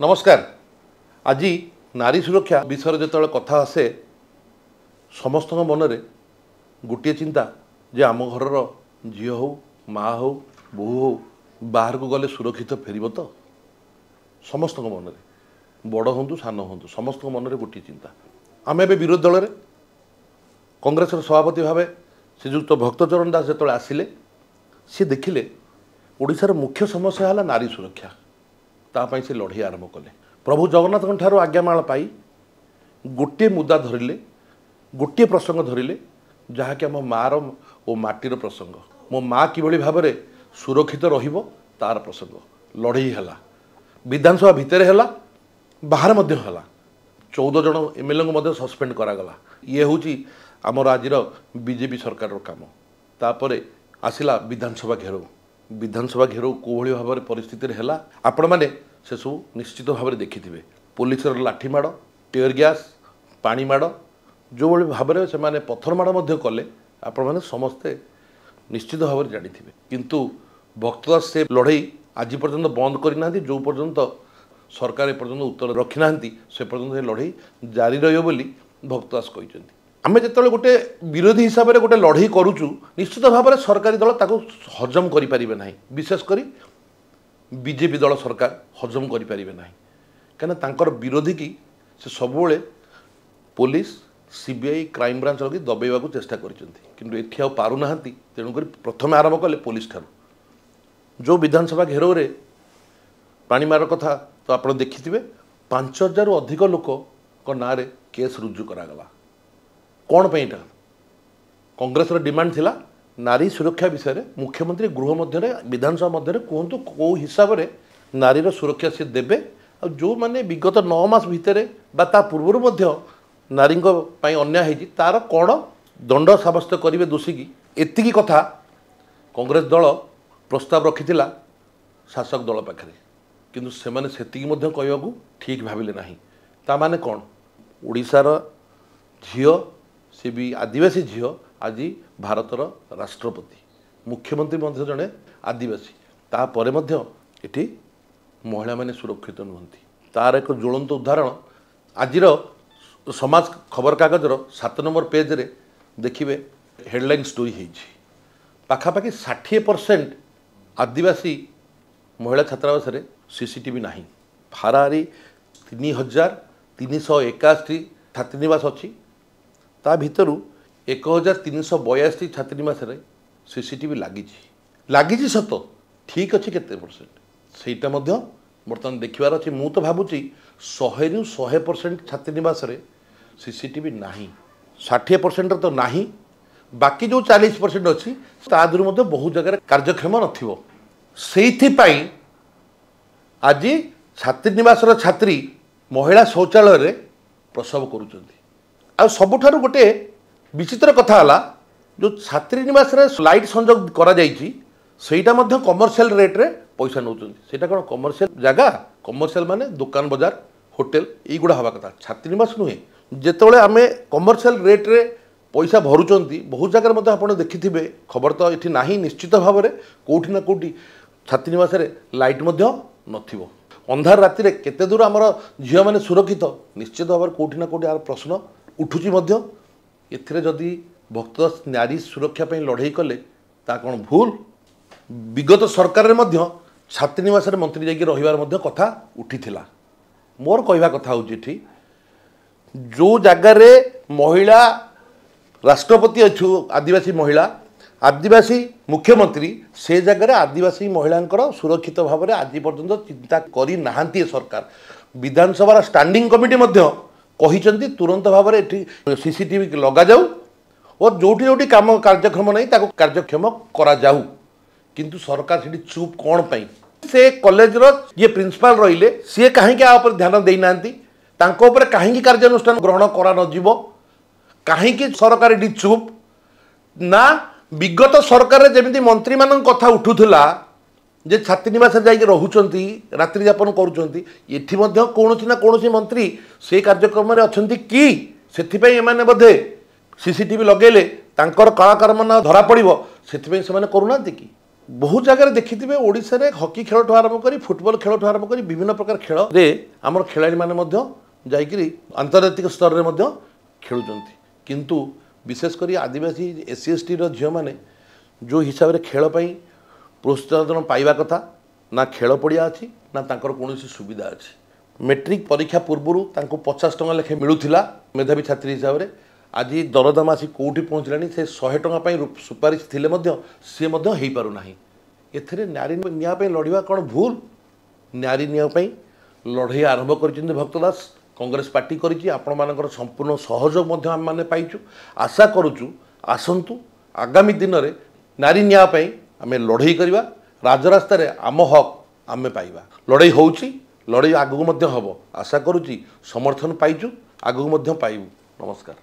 नमस्कार। आज नारी सुरक्षा विषय जो कथा आसे समस्त मन में गोटे चिंता जे आम घर झी हो माँ हो बहु हो बाहर को गले सुरक्षित फेर तो समस्त मन में बड़ हूँ सान हूँ समस्त मन में गोटे चिंता। आम ए विरोधी दल में कांग्रेस सभापति भाव श्रीजुक्त भक्तचरण दास जो आसिले सी देखिले ओडिशार मुख्य समस्या है नारी सुरक्षा तापाई से लड़ाई आरंभ कले। प्रभु जगन्नाथ ठारू आज्ञामाल पाई गोटे मुद्दा धरिले गोटे प्रसंग धरिले जहाँकि आम मार ओ माटीर प्रसंग मो माँ किभली भाव में सुरक्षित रहिबो तार प्रसंग लड़ाई है विधानसभा भितर है बाहर मध्य है 14 जन एमएलए को सस्पेंड करागला। ये हूँ आमर आज बीजेपी सरकार काम तापर आसला विधानसभा घेराव कोभली भाव में परिस्थिति है आपण मैंने से सब निश्चित भाव में देखि पुलिस लाठी माड़ टीयर गैस पानी माड़ जो भाव में से पत्थर माड़ कले आपण मैंने समस्ते निश्चित भाव में जानी किंतु भक्तदास से लड़ाई आज पर्यंत बंद करना जो पर्यंत सरकार एपर्यंत उत्तर रखी ना से पर्यंत लड़ाई जारी रही भक्तदास कहते। आम जो गोटे विरोधी हिसाब से गोटे लड़ाई करुचु निश्चित भाव में सरकारी दल ताको हजम करें ना विशेषकर बीजेपी दल सरकार हजम करें ना कहीं विरोधी की से सब पुलिस सीबीआई क्राइम ब्रांच लगे दबेवा को चेष्टा कर पारुना तेणुक प्रथम आरंभ कले पुलिस ठार जो विधानसभा घेराव रे पाणीमार कथा तो आप देखिथे 5000 अधिक लोक ना केस रुजु करागला। कौन पे कांग्रेस डिमांड थिला नारी सुरक्षा विषय में मुख्यमंत्री गृह मध्य विधानसभा मध्य कहतु कौ हिसाब से नारीर सुरक्षा सी देवे और जो मैंने विगत 9 मास भितर बा पूर्व नारी अन्याय तार कौन दंड सब्यस्त करेंगे दोषी की एतिकी कथा कांग्रेस दल प्रस्ताव रखी शासक दल पाखे किंतु से माने सेतिकी कहवा ठीक भाविले ना ता माने कौन ओडिशार झील सी भी आदिवासी झील आज भारतर राष्ट्रपति मुख्यमंत्री जड़े आदिवासी तापर ये महिला माने सुरक्षित नुहति तार एक ज्वलंत उदाहरण आज समाज खबर कागजर 7 नंबर पेज रे देखिए हेडलाइन स्टोरी पाखापाखि 60% आदिवासी महिला छात्रावास रे सीसीटीवी नहीं फारारी 3381 छात्रीनिवास अच्छी ता भितर 1382 छात्रीनिवास रे सीसीटीवी लगी सत ठीक अच्छे केते परसेंट सेटा बर्तमान देखिबार अच्छे मु तो भावुची 100 रु 100% छात्रीनिवास रे सीसीटीवी नहीं 60% तो नहीं बाकी जो 40% अच्छी तादर बहुत जगह कार्यक्षम नथिबो सेइथिपाई आज छात्रीनिवास छात्री महिला शौचालय रे प्रसव करुचंती। आ सबुठारु गोटे विचित्र कथा है जो छात्रीनिवास रे लाइट संजोग करा जाइछि सेटा मध्य कमर्शियल रेट रे पैसा नौचंती। सेटा कोन कमर्शियल जगह कमर्शियल माने दुकान बाजार होटेल एगुड़ा हवा कथा छात्रीनिवास नुहे जेतोले आमे कमर्शियल रेट रे पैसा भरुचंती बहुत जगह आप देखिथे खबर तो ये ना निश्चित भाव में कौटि ना कौटि छात्रीनिवास लाइट नथिबो अंधार राति रे केते दूर आमर झील मैंने सुरक्षित निश्चित भाव में कौटि ना कौटि प्रश्न उठुची एथिरे जदि भक्तदास नारी सुरक्षा पे लड़ाई कले ता कौन भूल विगत सरकार में छात्रीनिवास मंत्री जाकि रहिबार कथा उठीथिला। मोर कहवा कथा होची जो जगार महिला राष्ट्रपति अच्छु आदिवासी महिला आदिवासी मुख्यमंत्री से जगह आदिवासी महिला सुरक्षित भाव में आज पर्यंत चिंता करी नाहांती सरकार विधानसभा स्टैंडिंग कमिटी कही तुरंत भाव में सीसीटीवी लगा जाऊ और जोटी जोटी काम कार्यक्षम नहीं ताको कार्यक्षम करा जाऊ किंतु सरकार से चुप कौन पाई से कॉलेज ये प्रिंसिपाल रहिले सी कहीं ध्यान देना कहीं कार्यानुष्ठान ग्रहण करा नजिबो कहीं सरकार ये चुप ना विगत सरकार जमी मंत्री मान कथा उठूला जे छात्रीनिवास जाकि रोचंती रात्रि यापन करुँच ये कौन ना कौन मंत्री से कार्यक्रम में अच्छा कि से बोधे सीसीटीवी लगेले कलाकार मान धरा पड़ो से करूना कि बहु जगह देखिथे ओडिशा रे हॉकी खेल ठू आरंभ करी फुटबॉल खेल ठू आरंभ करी विभिन्न प्रकार खेल रे आमर खेलाड़ी माने मध्य जाइकरी अंतर्जातिक स्तर रे मध्य खेलुचंती किंतु विशेष करी आदिवासी एससी एसटी रो झियो माने जो हिसाब रे खेल पई प्रोत्साहन पाइबा कथा ना खेल पड़िया अच्छी ना तांकर कौन सुविधा अच्छी मैट्रिक परीक्षा पूर्व तांको 50 टंका लेखे मिलूला मेधावी छात्री हिसाब से आज दरदाम आसी कौटी पहुँचलानी से 100 टंका सुपारिश थिले मध्य सी मध्य हो पारुना एथिरे नारी न्याय पे लड़वा कौन भूल नारी न्याय पे लड़ाई आरंभ कर भक्त दास कांग्रेस पार्टी करी आपण मानकर संपूर्ण सहयोग मध्य आम मैंने पाइचु आशा करुचु आसंतु आगामी दिन में नारी न्याय पे आम लड़ाई करवा राजरास्तार आम हक आम पाइबा लड़ाई होउची लड़ाई आगू मध्य हब आशा करुच्ची समर्थन पाइचु आगू मध्य पाइबु नमस्कार।